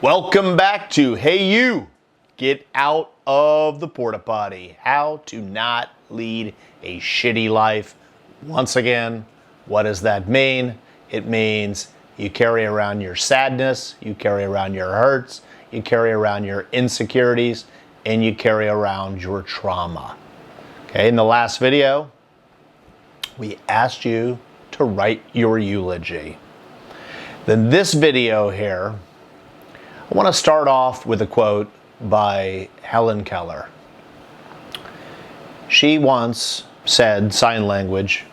Welcome back to Hey You, Get Out of the Porta Potty. How to not lead a shitty life. Once again, what does that mean? It means you carry around your sadness, you carry around your hurts, you carry around your insecurities, and you carry around your trauma. Okay, in the last video, we asked you to write your eulogy. Then this video here, I want to start off with a quote by Helen Keller. She once said, sign language,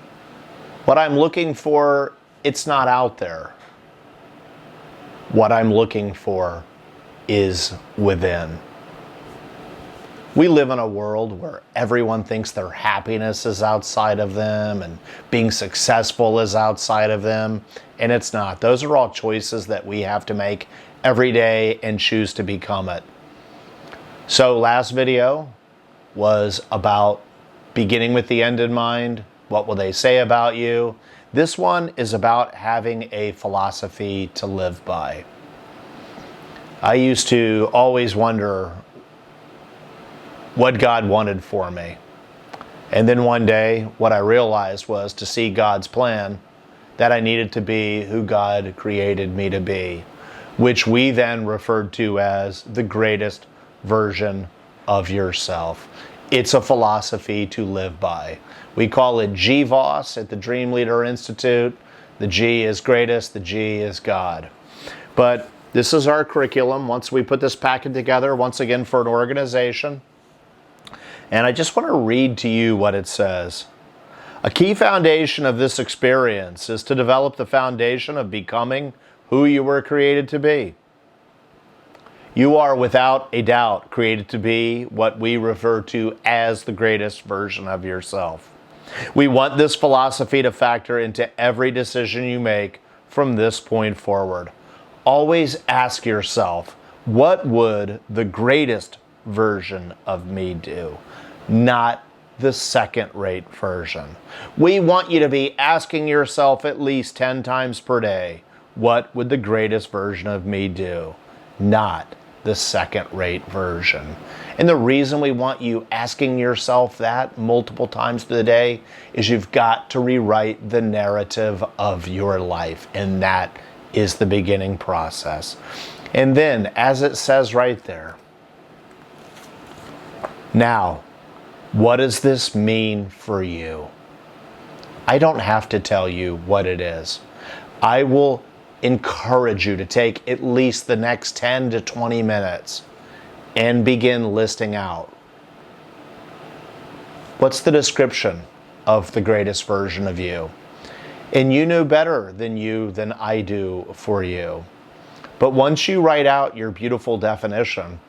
"What I'm looking for, it's not out there. What I'm looking for is within." We live in a world where everyone thinks their happiness is outside of them and being successful is outside of them, and it's not. Those are all choices that we have to make every day and choose to become it. So last video was about beginning with the end in mind. What will they say about you? This one is about having a philosophy to live by. I used to always wonder what God wanted for me. And then one day, what I realized was to see God's plan, that I needed to be who God created me to be, which we then referred to as the greatest version of yourself. It's a philosophy to live by. We call it GVOS at the Dream Leader Institute. The G is greatest, the G is God. But this is our curriculum. Once we put this packet together, once again for an organization, and I just want to read to you what it says. A key foundation of this experience is to develop the foundation of becoming who you were created to be. You are without a doubt created to be what we refer to as the greatest version of yourself. We want this philosophy to factor into every decision you make from this point forward. Always ask yourself, what would the greatest version of me do? Not the second-rate version. We want you to be asking yourself at least 10 times per day, what would the greatest version of me do? Not the second-rate version. And the reason we want you asking yourself that multiple times through the day is you've got to rewrite the narrative of your life. And that is the beginning process. And then, as it says right there, now, what does this mean for you? I don't have to tell you what it is. I will encourage you to take at least the next 10 to 20 minutes and begin listing out. What's the description of the greatest version of you? And you know better than I do for you. But once you write out your beautiful definition,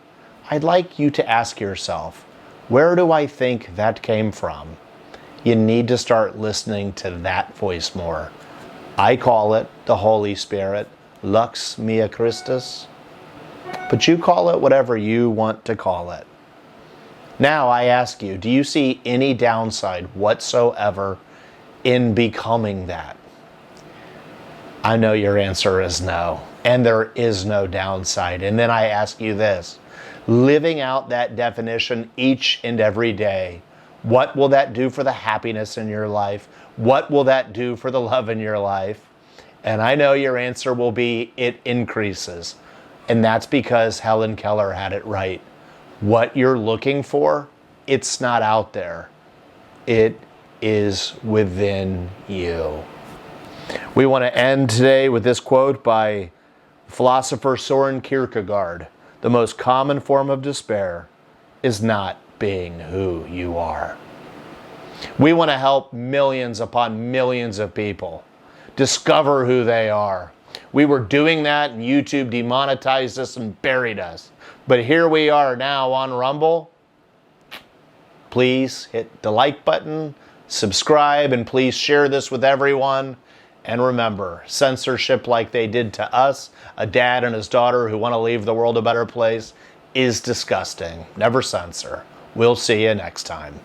I'd like you to ask yourself, where do I think that came from? You need to start listening to that voice more. I call it the Holy Spirit, Lux Mea Christus, but you call it whatever you want to call it. Now I ask you, do you see any downside whatsoever in becoming that? I know your answer is no, and there is no downside. And then I ask you this, living out that definition each and every day, what will that do for the happiness in your life? What will that do for the love in your life? And I know your answer will be, it increases. And that's because Helen Keller had it right. What you're looking for, it's not out there. It is within you. We want to end today with this quote by philosopher Soren Kierkegaard. The most common form of despair is not being who you are. We want to help millions upon millions of people discover who they are. We were doing that and YouTube demonetized us and buried us. But here we are now on Rumble. Please hit the like button, subscribe, and please share this with everyone. And remember, censorship like they did to us, a dad and his daughter who want to leave the world a better place, is disgusting. Never censor. We'll see you next time.